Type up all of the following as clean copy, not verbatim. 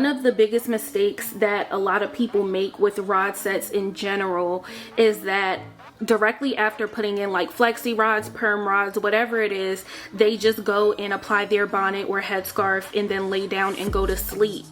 One of the biggest mistakes that a lot of people make with rod sets in general is that directly after putting in like flexi rods, perm rods, whatever it is, they just go and apply their bonnet or headscarf and then lay down and go to sleep.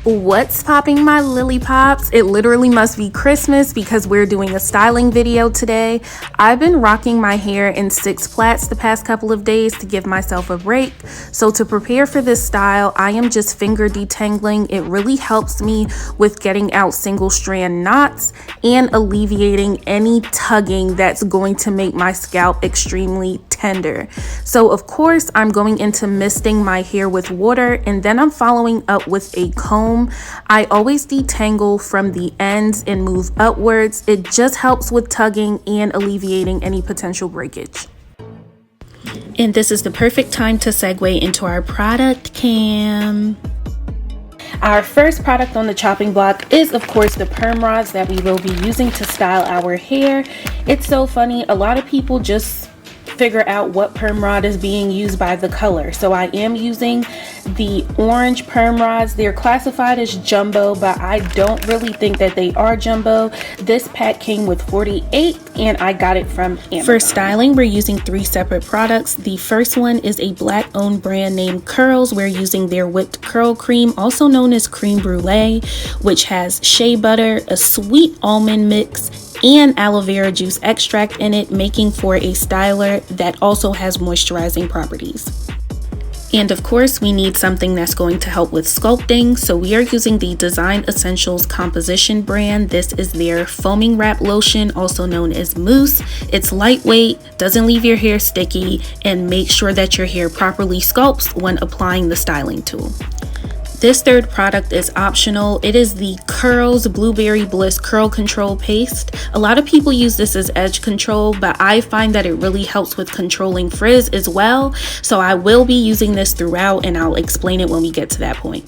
What's popping, my lily pops? It literally must be Christmas because we're doing a styling video today. I've been rocking my hair in 6 plaits the past couple of days to give myself a break. So to prepare for this style, I am just finger detangling. It really helps me with getting out single strand knots and alleviating any tugging that's going to make my scalp extremely tender. So of course, I'm going into misting my hair with water, and then I'm following up with a comb. I always detangle from the ends and move upwards. It just helps with tugging and alleviating any potential breakage. And this is the perfect time to segue into our product cam. Our first product on the chopping block is of course the perm rods that we will be using to style our hair. It's so funny, a lot of people just figure out what perm rod is being used by the color. So I am using the orange perm rods. They're classified as jumbo, but I don't really think that they are jumbo. This pack came with 48 and I got it from Amazon. For styling, we're using 3 separate products. The first one is a black owned brand named Coils. We're using their whipped curl cream, also known as creme brulee, which has shea butter, a sweet almond mix, and aloe vera juice extract in it, making for a styler that also has moisturizing properties. And of course, we need something that's going to help with sculpting, so we are using the Design Essentials Composition brand. This is their foaming wrap lotion, also known as mousse. It's lightweight, doesn't leave your hair sticky, and make sure that your hair properly sculpts when applying the styling tool. This third product is optional. It is the Curls Blueberry Bliss Curl Control Paste. A lot of people use this as edge control, but I find that it really helps with controlling frizz as well. So I will be using this throughout, and I'll explain it when we get to that point.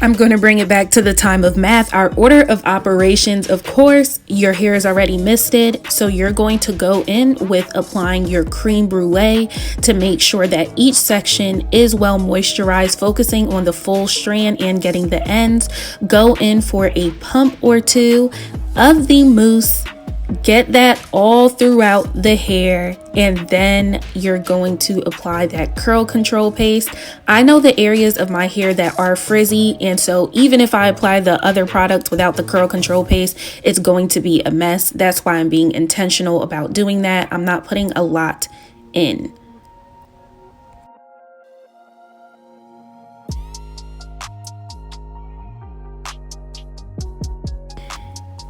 I'm going to bring it back to the time of math. Our order of operations, of course, your hair is already misted, so you're going to go in with applying your creme brulee to make sure that each section is well moisturized, focusing on the full strand and getting the ends. Go in for a pump or 2 of the mousse. Get that all throughout the hair, and then you're going to apply that curl control paste. I know the areas of my hair that are frizzy, and so even if I apply the other products without the curl control paste, it's going to be a mess. That's why I'm being intentional about doing that. I'm not putting a lot in.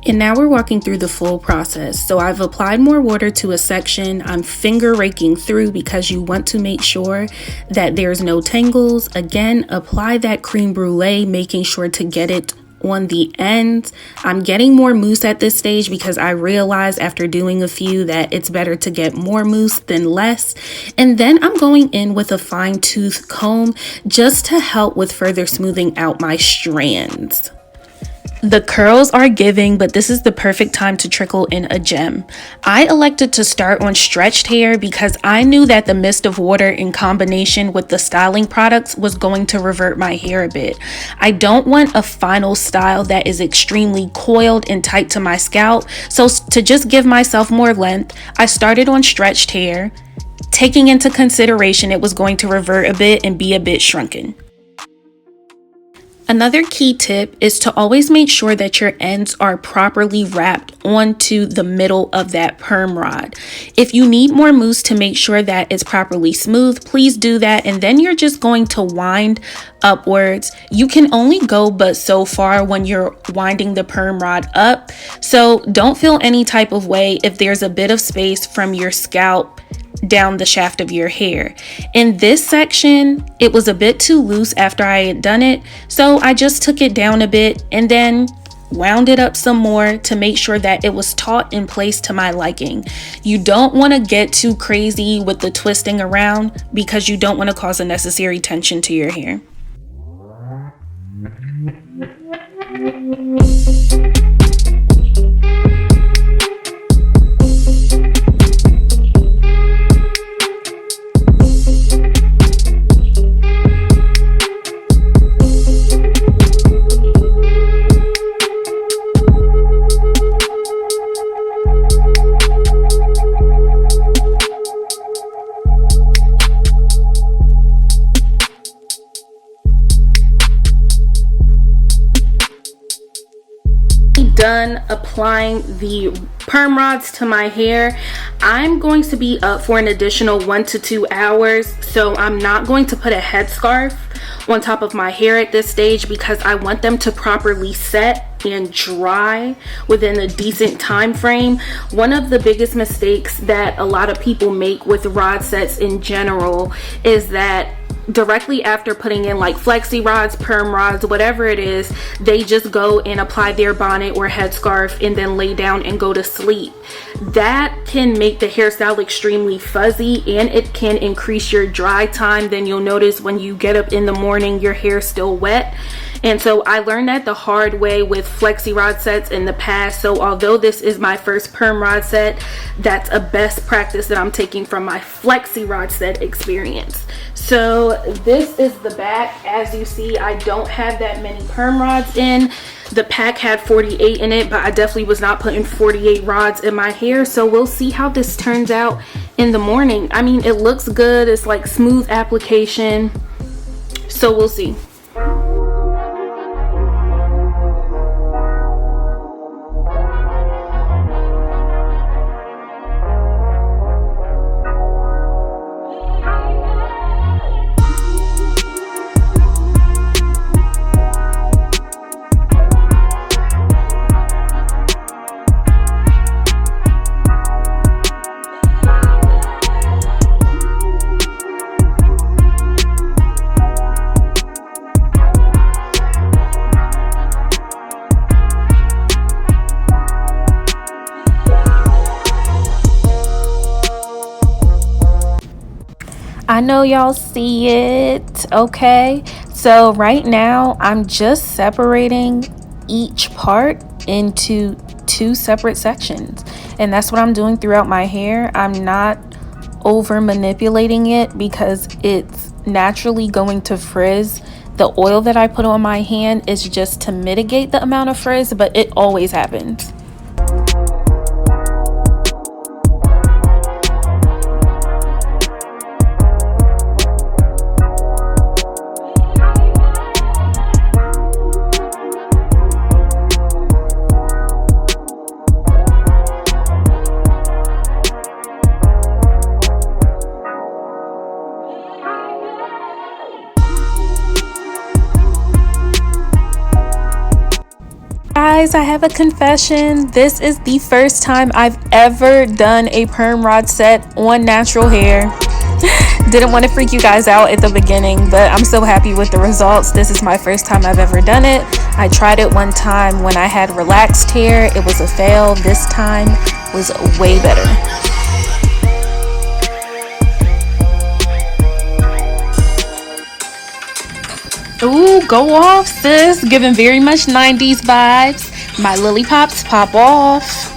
And now we're walking through the full process. So I've applied more water to a section. I'm finger raking through because you want to make sure that there's no tangles. Again, apply that creme brulee, making sure to get it on the ends. I'm getting more mousse at this stage because I realized after doing a few that it's better to get more mousse than less. And then I'm going in with a fine tooth comb just to help with further smoothing out my strands. The curls are giving, but this is the perfect time to trickle in a gem. I elected to start on stretched hair because I knew that the mist of water in combination with the styling products was going to revert my hair a bit. I don't want a final style that is extremely coiled and tight to my scalp, so to just give myself more length, I started on stretched hair, taking into consideration it was going to revert a bit and be a bit shrunken. Another key tip is to always make sure that your ends are properly wrapped onto the middle of that perm rod. If you need more mousse to make sure that it's properly smooth, please do that, and then you're just going to wind upwards. You can only go but so far when you're winding the perm rod up, so don't feel any type of way if there's a bit of space from your scalp down the shaft of your hair. In this section, it was a bit too loose after I had done it, so I just took it down a bit and then wound it up some more to make sure that it was taut in place to my liking. You don't want to get too crazy with the twisting around because you don't want to cause unnecessary tension to your hair. done applying the perm rods to my hair, I'm going to be up for an additional 1 to 2 hours. So I'm not going to put a headscarf on top of my hair at this stage because I want them to properly set and dry within a decent time frame. One of the biggest mistakes that a lot of people make with rod sets in general is that directly after putting in like flexi rods, perm rods, whatever it is, they just go and apply their bonnet or headscarf and then lay down and go to sleep. That can make the hairstyle extremely fuzzy, and it can increase your dry time. Then you'll notice when you get up in the morning, your hair's still wet. And so I learned that the hard way with flexi rod sets in the past. So although this is my first perm rod set, that's a best practice that I'm taking from my flexi rod set experience. So this is the back. As you see, I don't have that many perm rods in. The pack had 48 in it, but I definitely was not putting 48 rods in my hair. So we'll see how this turns out in the morning. I mean, it looks good. It's like smooth application. So we'll see. I know y'all see it, okay? So right now I'm just separating each part into 2 separate sections, and that's what I'm doing throughout my hair. I'm not over manipulating it because it's naturally going to frizz. The oil that I put on my hand is just to mitigate the amount of frizz, but it always happens. Guys, I have a confession. This is the first time I've ever done a perm rod set on natural hair. Didn't want to freak you guys out at the beginning, but I'm so happy with the results. This is my first time I've ever done it. I tried it one time when I had relaxed hair. It was a fail. This time was way better. Ooh, go off, sis. Giving very much 90s vibes. My lily pops pop off.